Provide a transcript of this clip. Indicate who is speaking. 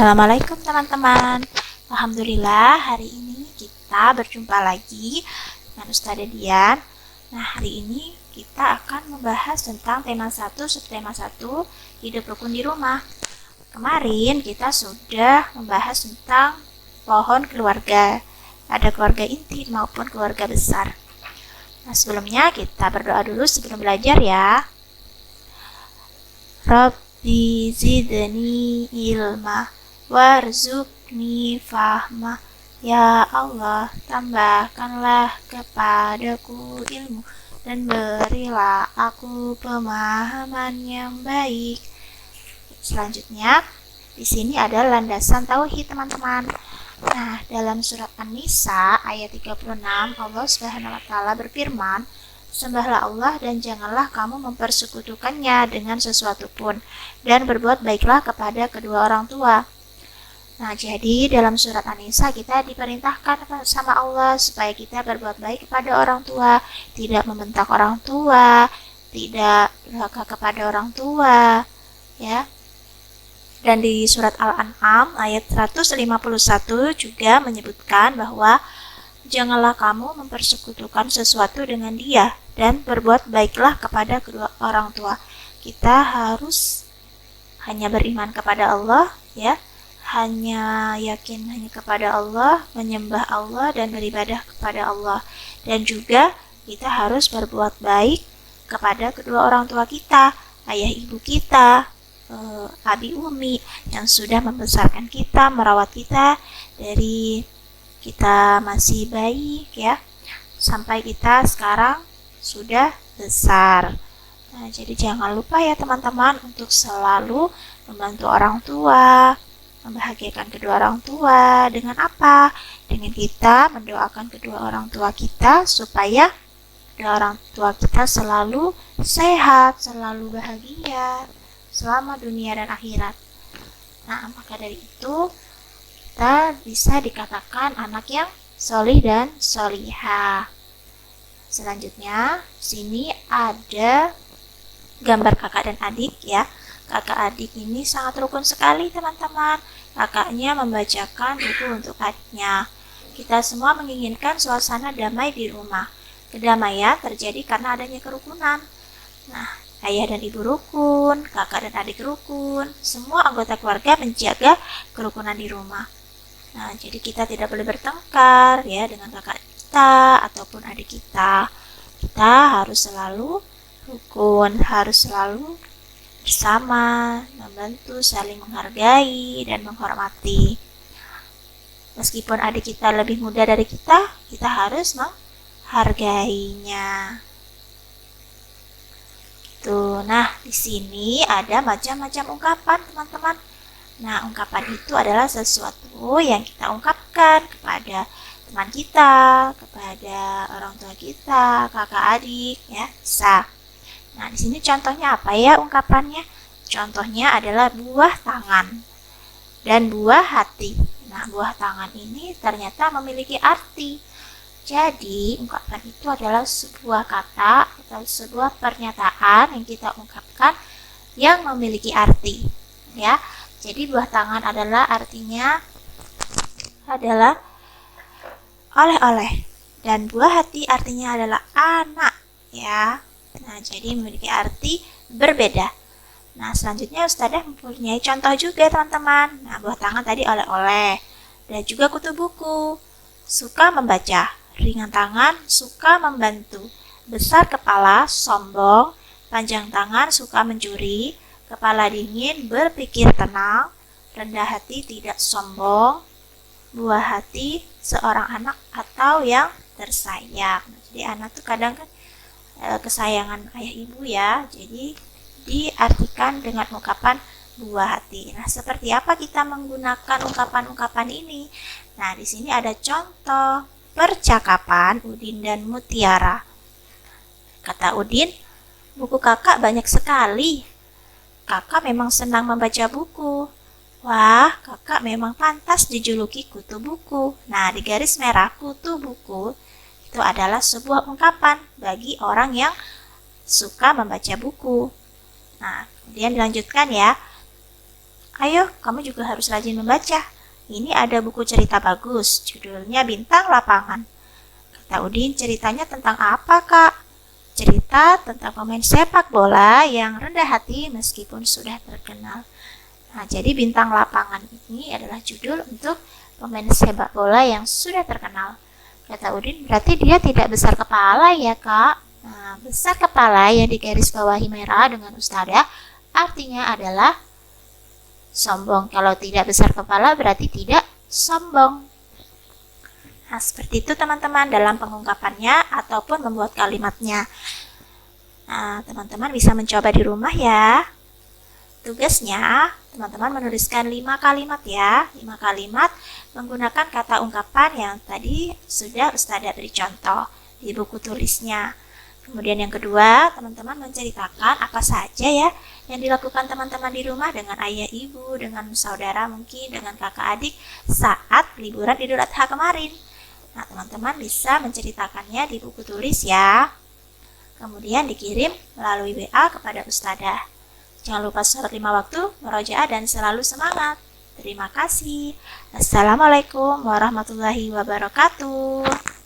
Speaker 1: Assalamualaikum teman-teman. Alhamdulillah hari ini kita berjumpa lagi dengan Ustazah Dian. Nah, hari ini kita akan membahas tentang tema 1, subtema 1, hidup rukun di rumah. Kemarin kita sudah membahas tentang pohon keluarga. Ada keluarga inti maupun keluarga besar. Nah, sebelumnya kita berdoa dulu sebelum belajar ya. Rabbi zidni ilma warzuqni fahma. Ya Allah, tambahkanlah kepadaku ilmu dan berilah aku pemahaman yang baik. Selanjutnya, di sini ada landasan tauhid, teman-teman. Nah, dalam surat An-Nisa ayat 36, Allah Subhanahu wa taala berfirman, "Sembahlah Allah dan janganlah kamu mempersekutukannya dengan sesuatu pun, dan berbuat baiklah kepada kedua orang tua." Nah, jadi dalam surat An-Nisa kita diperintahkan sama Allah supaya kita berbuat baik kepada orang tua, tidak membentak orang tua, tidak durhaka kepada orang tua, ya. Dan di surat Al-An'am ayat 151 juga menyebutkan bahwa janganlah kamu mempersekutukan sesuatu dengan dia dan berbuat baiklah kepada kedua orang tua. Kita harus hanya beriman kepada Allah, ya. Hanya yakin hanya kepada Allah, menyembah Allah dan beribadah kepada Allah. Dan juga kita harus berbuat baik kepada kedua orang tua kita, ayah ibu kita, abi umi yang sudah membesarkan kita, merawat kita dari kita masih bayi, ya, sampai kita sekarang sudah besar. Nah, jadi jangan lupa ya teman-teman untuk selalu membantu orang tua, membahagiakan kedua orang tua. Dengan apa? Dengan kita mendoakan kedua orang tua kita supaya kedua orang tua kita selalu sehat, selalu bahagia selama dunia dan akhirat. Nah, maka dari itu kita bisa dikatakan anak yang solih dan solihah. Selanjutnya, sini ada gambar kakak dan adik, ya. Kakak adik ini sangat rukun sekali, teman-teman. Kakaknya membacakan buku untuk adiknya. Kita semua menginginkan suasana damai di rumah. Kedamaian terjadi karena adanya kerukunan. Nah, ayah dan ibu rukun, kakak dan adik rukun, semua anggota keluarga menjaga kerukunan di rumah. Nah, jadi kita tidak boleh bertengkar ya dengan kakak kita ataupun adik kita. Kita harus selalu rukun, harus selalu bersama, membantu, saling menghargai dan menghormati. Meskipun adik kita lebih muda dari kita harus menghargainya. Tuh, nah di sini ada macam-macam ungkapan, teman-teman. Nah, ungkapan itu adalah sesuatu yang kita ungkapkan kepada teman kita, kepada orang tua kita, kakak adik, ya, bisa. Nah, di sini contohnya apa ya ungkapannya? Contohnya adalah buah tangan dan buah hati. Nah, buah tangan ini ternyata memiliki arti. Jadi, ungkapan itu adalah sebuah kata atau sebuah pernyataan yang kita ungkapkan yang memiliki arti, ya. Jadi, buah tangan adalah artinya adalah oleh-oleh dan buah hati artinya adalah anak, ya. Nah, jadi memiliki arti berbeda. Nah, selanjutnya Ustazah mempunyai contoh juga, teman-teman. Nah, buah tangan tadi oleh-oleh. Dan juga kutu buku, suka membaca. Ringan tangan, suka membantu. Besar kepala, sombong. Panjang tangan, suka mencuri. Kepala dingin, berpikir tenang. Rendah hati, tidak sombong. Buah hati, seorang anak atau yang tersayang. Jadi anak tuh kadang kan kesayangan ayah ibu, ya. Jadi diartikan dengan ungkapan buah hati. Nah, seperti apa kita menggunakan ungkapan-ungkapan ini? Nah, di sini ada contoh percakapan Udin dan Mutiara. Kata Udin, "Buku kakak banyak sekali. Kakak memang senang membaca buku. Wah, kakak memang pantas dijuluki kutu buku." Nah, di garis merah kutu buku itu adalah sebuah ungkapan bagi orang yang suka membaca buku. Nah, kemudian dilanjutkan ya. Ayo, kamu juga harus rajin membaca. Ini ada buku cerita bagus, judulnya Bintang Lapangan. Kata Udin, ceritanya tentang apa, Kak? Cerita tentang pemain sepak bola yang rendah hati meskipun sudah terkenal. Nah, jadi Bintang Lapangan ini adalah judul untuk pemain sepak bola yang sudah terkenal. Kata Udin, berarti dia tidak besar kepala ya, Kak? Nah, besar kepala yang digaris bawahi merah dengan ustadzah artinya adalah sombong. Kalau tidak besar kepala berarti tidak sombong. Nah, seperti itu teman-teman dalam pengungkapannya ataupun membuat kalimatnya. Nah, teman-teman bisa mencoba di rumah ya. Tugasnya, teman-teman menuliskan 5 kalimat ya. 5 kalimat menggunakan kata ungkapan yang tadi sudah Ustazah beri contoh di buku tulisnya. Kemudian yang kedua, teman-teman menceritakan apa saja ya yang dilakukan teman-teman di rumah dengan ayah ibu, dengan saudara mungkin, dengan kakak adik saat liburan Idul Adha kemarin. Nah, teman-teman bisa menceritakannya di buku tulis ya. Kemudian dikirim melalui WA kepada Ustazah. Jangan lupa sholat 5 waktu, murojaah dan selalu semangat. Terima kasih. Assalamualaikum warahmatullahi wabarakatuh.